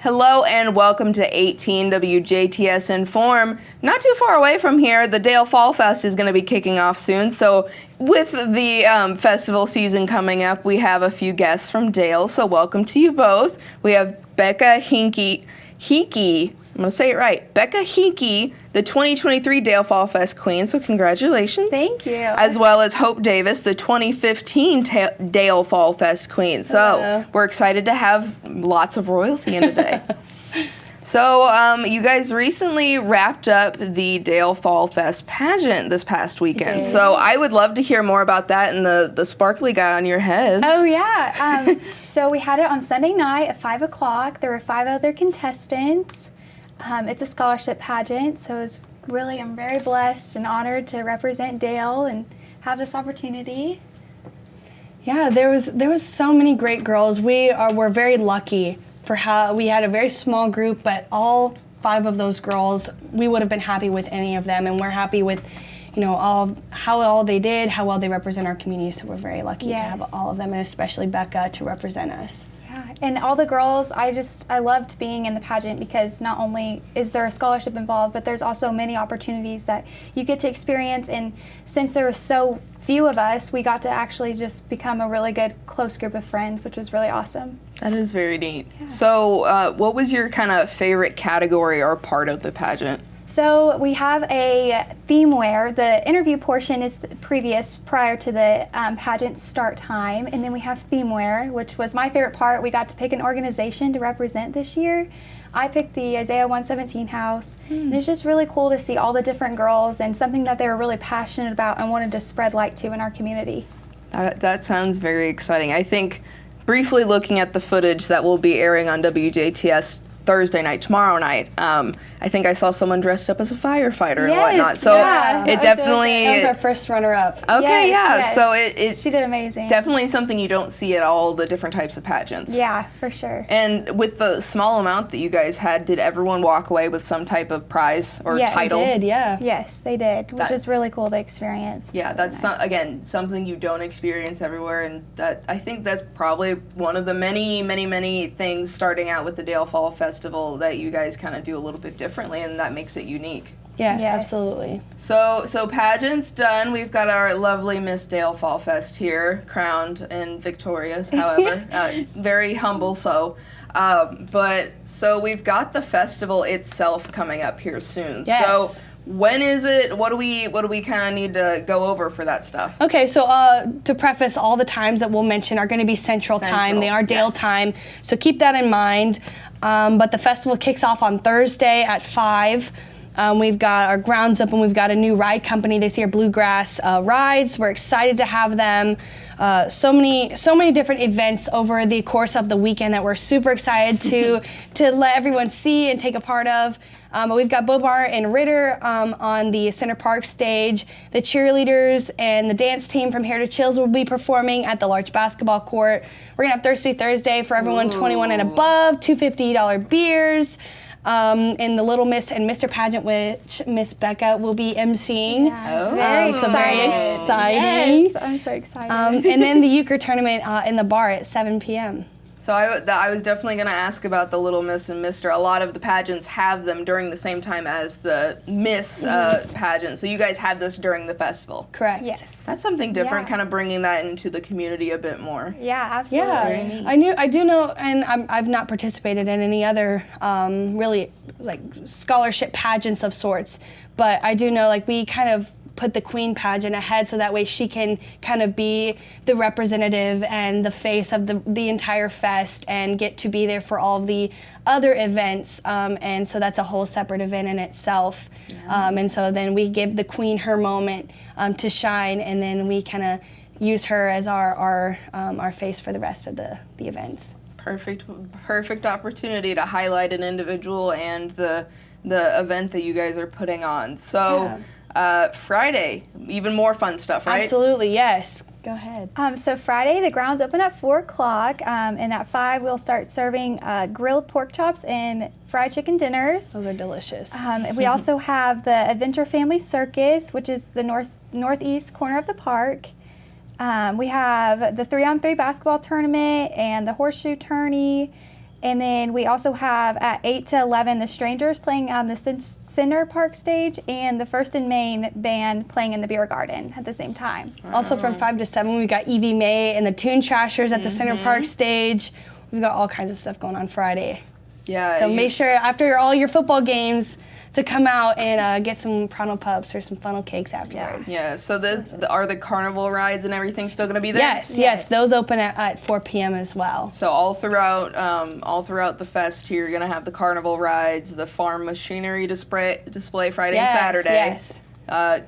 Hello and welcome to 18 WJTS in.form. Not too far away from here, the Dale Fall Fest is going to be kicking off soon. So with the festival season coming up, we have a few guests from Dale. So welcome to you both. We have Becca Heeke. I'm going to say it right. Becca Heeke, the 2023 Dale Fall Fest Queen, so congratulations. Thank you. As well as Hope Davis, the 2015 Dale Fall Fest Queen. So we're excited to have lots of royalty in today. So you guys recently wrapped up the Dale Fall Fest pageant this past weekend. So I would love to hear more about that and the sparkly guy on your head. Oh, yeah. So we had it on Sunday night at 5 o'clock. There were 5 other contestants. It's a scholarship pageant, so I'm very blessed and honored to represent Dale and have this opportunity. Yeah, there was so many great girls. We're very lucky for how we had a very small group, but all 5 of those girls, we would have been happy with any of them, and we're happy with, how they did, how well they represent our community. So we're very lucky to have all of them, and especially Becca to represent us. Yeah, and all the girls, I loved being in the pageant because not only is there a scholarship involved, but there's also many opportunities that you get to experience. And since there were so few of us, we got to actually just become a really good, close group of friends, which was really awesome. That is very neat. Yeah. So what was your kind of favorite category or part of the pageant? So we have a theme wear. The interview portion is prior to the pageant start time, and then we have theme wear, which was my favorite part. We got to pick an organization to represent this year. I picked the Isaiah 117 house, and it's just really cool to see all the different girls and something that they were really passionate about and wanted to spread light to in our community. That sounds very exciting. I think briefly looking at the footage that will be airing on WJTS Thursday night, tomorrow night, I think I saw someone dressed up as a firefighter and whatnot. So it definitely... That was our first runner-up. Okay, yes. So she did amazing. Definitely something you don't see at all the different types of pageants. Yeah, for sure. And with the small amount that you guys had, did everyone walk away with some type of prize or title? Yes, they did, yeah. Yes, they did, which is really cool to experience. Yeah, that's again something you don't experience everywhere, and that I think that's probably one of the many, many, many things starting out with the Dale Fall Festival that you guys kind of do a little bit differently, and that makes it unique. Yes, absolutely. So pageant's done. We've got our lovely Miss Dale Fall Fest here, crowned and victorious, however. Very humble but we've got the festival itself coming up here soon. Yes. So when is it? What do we kind of need to go over for that stuff? Okay, so to preface, all the times that we'll mention are going to be Central Time. They are Dale time, so keep that in mind. But the festival kicks off on Thursday at 5. We've got our grounds open. We've got a new ride company this year, Bluegrass Rides. We're excited to have them. So many different events over the course of the weekend that we're super excited to let everyone see and take a part of. But we've got Bobar and Ritter on the Center Park stage. The cheerleaders and the dance team from Heritage Hills will be performing at the large basketball court. We're gonna have Thirsty Thursday for everyone 21 and above, 2 $50 beers. In the Little Miss and Mr. Pageant, which Miss Becca will be emceeing. Yeah, very exciting. Yes, I'm so excited. And then the euchre tournament in the bar at 7 p.m. So I was definitely going to ask about the Little Miss and Mr. A lot of the pageants have them during the same time as the Miss pageant. So you guys have this during the festival. Correct. Yes. That's something different, kind of bringing that into the community a bit more. Yeah, absolutely. Yeah, I do know, and I've not participated in any other really like scholarship pageants of sorts, but I do know we kind of put the Queen pageant ahead so that way she can kind of be the representative and the face of the entire fest and get to be there for all of the other events, and so that's a whole separate event in itself. And so then we give the Queen her moment to shine, and then we kind of use her as our face for the rest of the events. Perfect opportunity to highlight an individual and the event that you guys are putting on. So Friday, even more fun stuff, right? Absolutely, yes. Go ahead. So Friday, the grounds open at 4 o'clock, and at 5 we'll start serving grilled pork chops and fried chicken dinners. Those are delicious. We also have the Adventure Family Circus, which is the northeast corner of the park. We have the 3-on-3 basketball tournament and the horseshoe tourney. And then we also have at 8 to 11 the Strangers playing on the Center Park stage, and the First and Main band playing in the beer garden at the same time. Also from 5 to 7, we've got Evie May and the Toon Trashers at the Center Park stage. We've got all kinds of stuff going on Friday. Yeah. So make sure after all your football games to come out and get some Pronto Pups or some funnel cakes afterwards. Yeah, so are the carnival rides and everything still going to be there? Yes. Those open at 4 p.m. as well. So all throughout the fest here, you're going to have the carnival rides, the farm machinery display Friday and Saturday. Yes.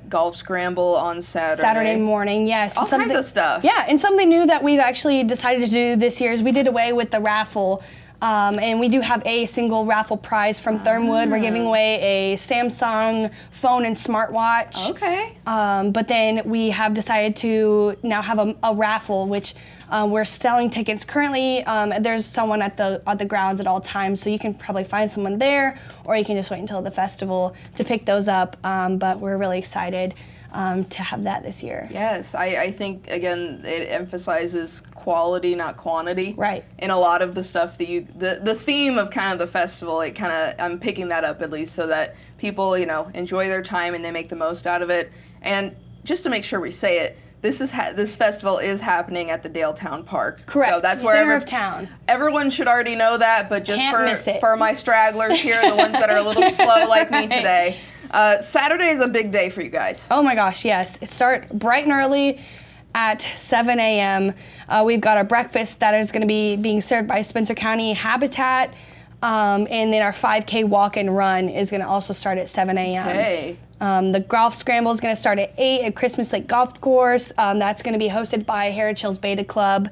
Golf scramble on Saturday morning, yes. All kinds of stuff. Yeah, and something new that we've actually decided to do this year is we did away with the raffle. And we do have a single raffle prize from Thermwood. We're giving away a Samsung phone and smartwatch. Okay. But then we have decided to now have a raffle, which we're selling tickets. Currently, there's someone at the grounds at all times, so you can probably find someone there, or you can just wait until the festival to pick those up. But we're really excited to have that this year. Yes, I think, again, it emphasizes quality, not quantity. Right. In a lot of the stuff that the theme of kind of the festival, I'm picking that up at least so that people, enjoy their time and they make the most out of it. And just to make sure we say it, this festival is happening at the Dale Town Park. Correct. So that's where Center of town. Everyone should already know that, but just Can't miss it. for my stragglers here, the ones that are a little slow like me today. Saturday is a big day for you guys. Oh my gosh, yes. It start bright and early at 7 a.m. We've got our breakfast that is going to be being served by Spencer County Habitat. And then our 5K walk and run is going to also start at 7 a.m. Okay. The golf scramble is going to start at 8 at Christmas Lake Golf Course. That's going to be hosted by Heritage Hills Beta Club.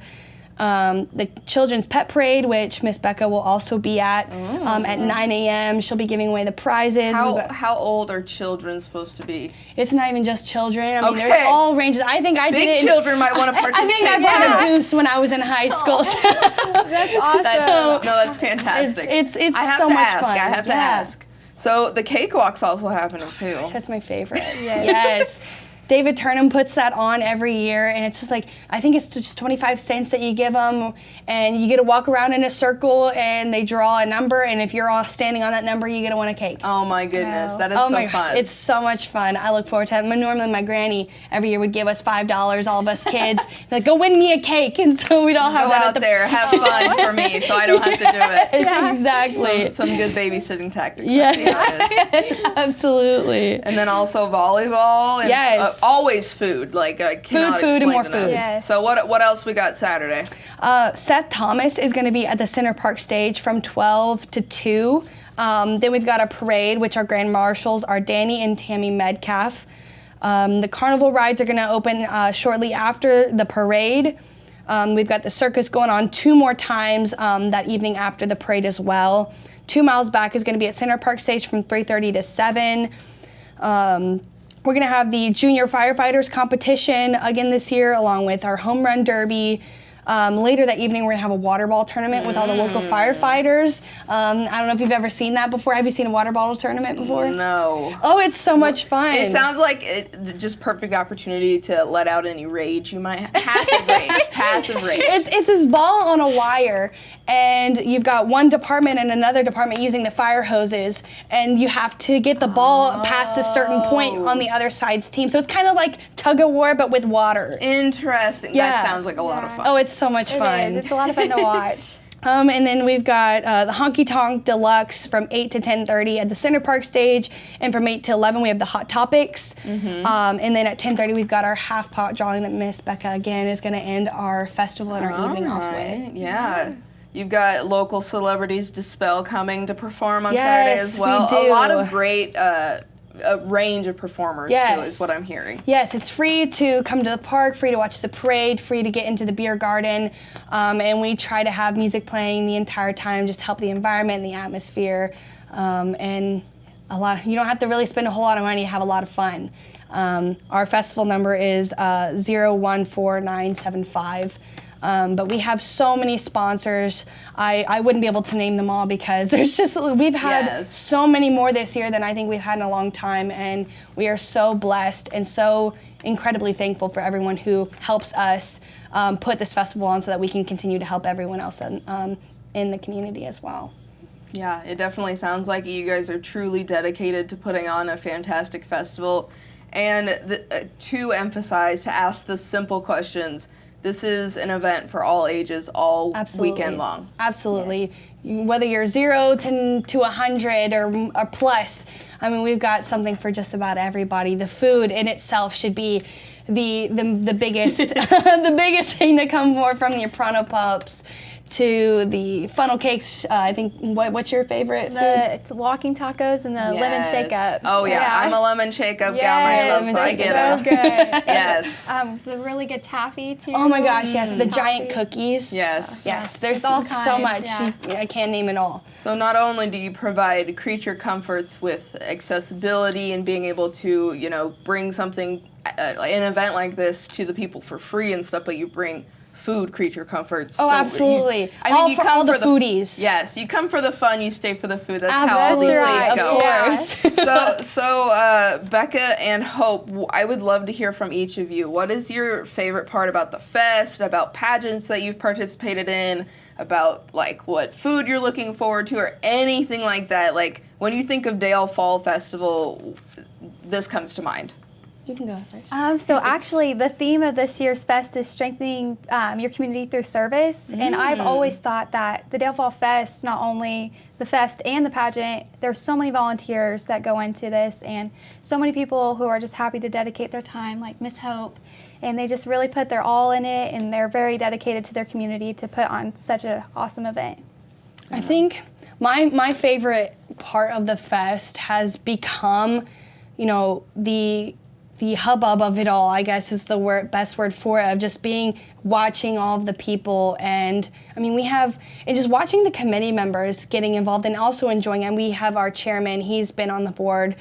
The Children's Pet Parade, which Miss Becca will also be at 9 a.m. She'll be giving away the prizes. How old are children supposed to be? It's not even just children. I mean, there's all ranges. I think I did it. Big children might want to participate. I think I bought a goose when I was in high school. That's awesome. That's fantastic. It's so much fun. I have to ask. So the cakewalk's also happening too. Gosh, that's my favorite. Yes. David Turnham puts that on every year, and it's just I think it's just 25 cents that you give them, and you get to walk around in a circle, and they draw a number, and if you're all standing on that number, you get to win a cake. Oh my goodness, that is so fun. Gosh, it's so much fun. I look forward to it. Normally my granny every year would give us $5, all of us kids, like, go win me a cake, and so we'd all have Go out there, have fun for me, so I don't have to do it. Exactly. Some good babysitting tactics. Yeah. I see how it is. Absolutely. And then also volleyball. And, Yes. Always food. Food, and more food. Yes. So what else we got Saturday? Seth Thomas is going to be at the Center Park stage from 12 to 2. Then we've got a parade, which our grand marshals are Danny and Tammy Medcalf. The carnival rides are going to open shortly after the parade. We've got the circus going on 2 more times that evening after the parade as well. 2 Miles Back is going to be at Center Park stage from 3:30 to 7. We're going to have the Junior Firefighters competition again this year, along with our Home Run Derby. Later that evening, we're going to have a water ball tournament with all the local firefighters. I don't know if you've ever seen that before. Have you seen a water ball tournament before? No. Oh, it's so much fun. It sounds like just perfect opportunity to let out any rage you might have. Passive rage. It's this ball on a wire, and you've got one department and another department using the fire hoses, and you have to get the ball past a certain point on the other side's team. So it's kind of like tug of war, but with water. Interesting. Yeah. That sounds like a lot of fun. Oh, it's so much fun. It is. It's a lot of fun to watch. And then we've got the Honky Tonk Deluxe from 8 to 10:30 at the Center Park stage, and from 8 to 11 we have the Hot Topics. And then at 10:30 we've got our half pot drawing that Miss Becca again is going to end our festival and our evening off with. Yeah. You've got local celebrities Dispel coming to perform on Yes, Saturday as well. we do. A lot of great a range of performers too, is what I'm hearing. Yes, it's free to come to the park, free to watch the parade, free to get into the beer garden, and we try to have music playing the entire time, just help the environment and the atmosphere, and you don't have to really spend a whole lot of money to have a lot of fun. Our festival number is 014975. But we have so many sponsors. I wouldn't be able to name them all because we've had so many more this year than I think we've had in a long time, and we are so blessed and so incredibly thankful for everyone who helps us put this festival on so that we can continue to help everyone else in the community as well. Yeah, it definitely sounds like you guys are truly dedicated to putting on a fantastic festival. And to emphasize, to ask the simple questions, this is an event for all ages, all weekend long. Absolutely. Yes. Whether you're 0 to 100 or plus, I mean, we've got something for just about everybody. The food in itself should be the biggest the biggest thing to come more from your pronto pups to the funnel cakes. I think what's your favorite food? It's walking tacos and the lemon shake-ups. Oh yeah, I'm a lemon shake-up gal myself, so I get it. So good. Yes. The really good taffy too. Oh my gosh, yes, the giant cookies. Yes. Yes, there's all so kinds, much. yeah. I can't name it all. So not only do you provide creature comforts with accessibility and being able to, bring something, an event like this to the people for free and stuff, but you bring food, creature comforts. Oh, so absolutely. you For all the foodies. Yes, you come for the fun, you stay for the food. That's absolutely. how all these things go. Of course. So Becca and Hope, I would love to hear from each of you. What is your favorite part about the fest, about pageants that you've participated in, about what food you're looking forward to, or anything like that? Like when you think of Dale Fall Festival, this comes to mind. You can go first. So actually, the theme of this year's fest is strengthening your community through service. And I've always thought that the Dale Fall Fest, not only the fest and the pageant, there's so many volunteers that go into this and so many people who are just happy to dedicate their time, like Miss Hope. And they just really put their all in it, and they're very dedicated to their community to put on such an awesome event. I think my favorite part of the fest has become, the hubbub of it all, I guess is the best word for it, of just watching all of the people. And I mean, and just watching the committee members getting involved and also enjoying it. And we have our chairman, he's been on the board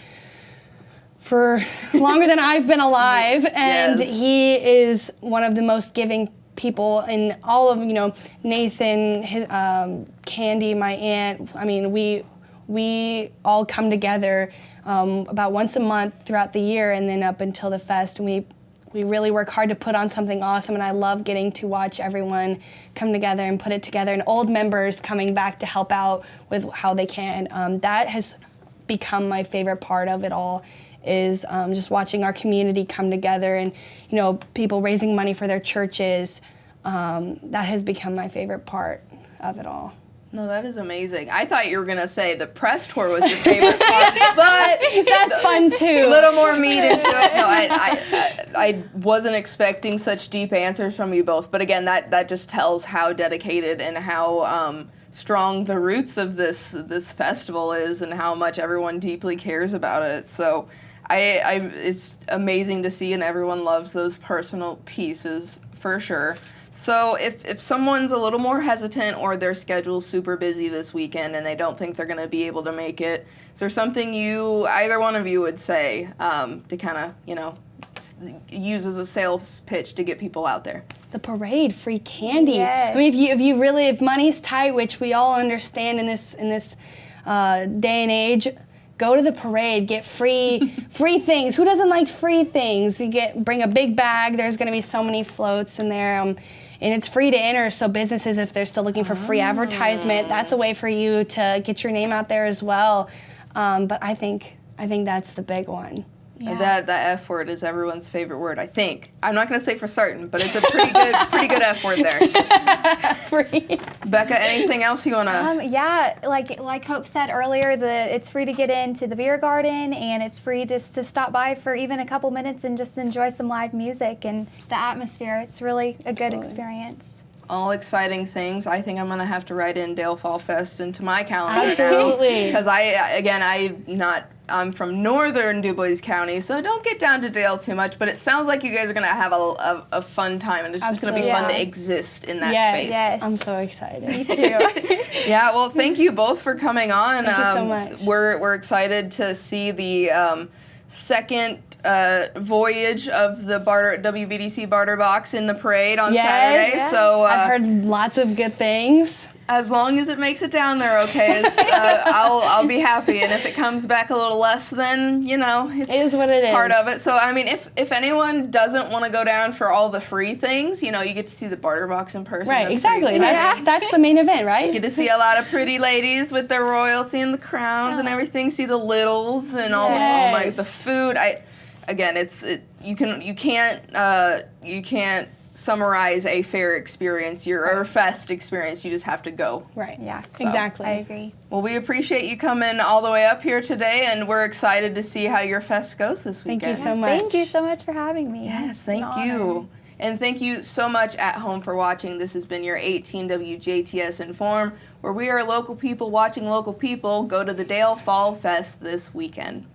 for longer than I've been alive. And he is one of the most giving people in all of, Nathan, Candy, my aunt. I mean, we all come together about once a month throughout the year and then up until the fest. And we really work hard to put on something awesome, and I love getting to watch everyone come together and put it together, and old members coming back to help out with how they can. That has become my favorite part of it all, is just watching our community come together and, people raising money for their churches. That has become my favorite part of it all. No, that is amazing. I thought you were going to say the press tour was your favorite part, but that's fun too. A little more meat into it. No, I wasn't expecting such deep answers from you both, but again, that just tells how dedicated and how strong the roots of this festival is and how much everyone deeply cares about it. So it's amazing to see, and everyone loves those personal pieces for sure. So if someone's a little more hesitant or their schedule's super busy this weekend and they don't think they're going to be able to make it, is there something either one of you would say to kind of, use as a sales pitch to get people out there? The parade, free candy. Yes. I mean, if money's tight, which we all understand in this day and age, go to the parade, get free things. Who doesn't like free things? Bring a big bag. There's going to be so many floats in there, and it's free to enter. So businesses, if they're still looking for free advertisement, that's a way for you to get your name out there as well. But I think that's the big one. Yeah. That F word is everyone's favorite word, I think. I'm not going to say for certain, but it's a pretty good F word there. Free. Becca, anything else you want to? Yeah, like Hope said earlier, it's free to get into the beer garden, and it's free just to stop by for even a couple minutes and just enjoy some live music and the atmosphere. It's really a good experience. All exciting things. I think I'm going to have to write in Dale Fall Fest into my calendar Absolutely. Because I'm from northern DuBois County, so don't get down to Dale too much, but it sounds like you guys are going to have a fun time, and it's just going to be fun to exist in that space. Yes, I'm so excited. Me too. Yeah, well, thank you both for coming on. Thank you so much. We're excited to see the second voyage of the WBDC barter box in the parade on Saturday. Yeah. So I've heard lots of good things. As long as it makes it down there, okay, I'll be happy. And if it comes back a little less, then it is what it is. Part of it. So I mean, if anyone doesn't want to go down for all the free things, you get to see the barter box in person. Right, That's exactly. pretty That's the main event, right? You get to see a lot of pretty ladies with their royalty and the crowns and everything. See the littles and all the food. You can't summarize a fair experience, or a fest experience. You just have to go. Right. Yeah. Exactly. I agree. Well, we appreciate you coming all the way up here today, and we're excited to see how your fest goes this weekend. Thank you so much. Thank you so much for having me. Yes, thank you. And thank you so much at home for watching. This has been your 18 WJTS in.form, where we are local people watching local people go to the Dale Fall Fest this weekend.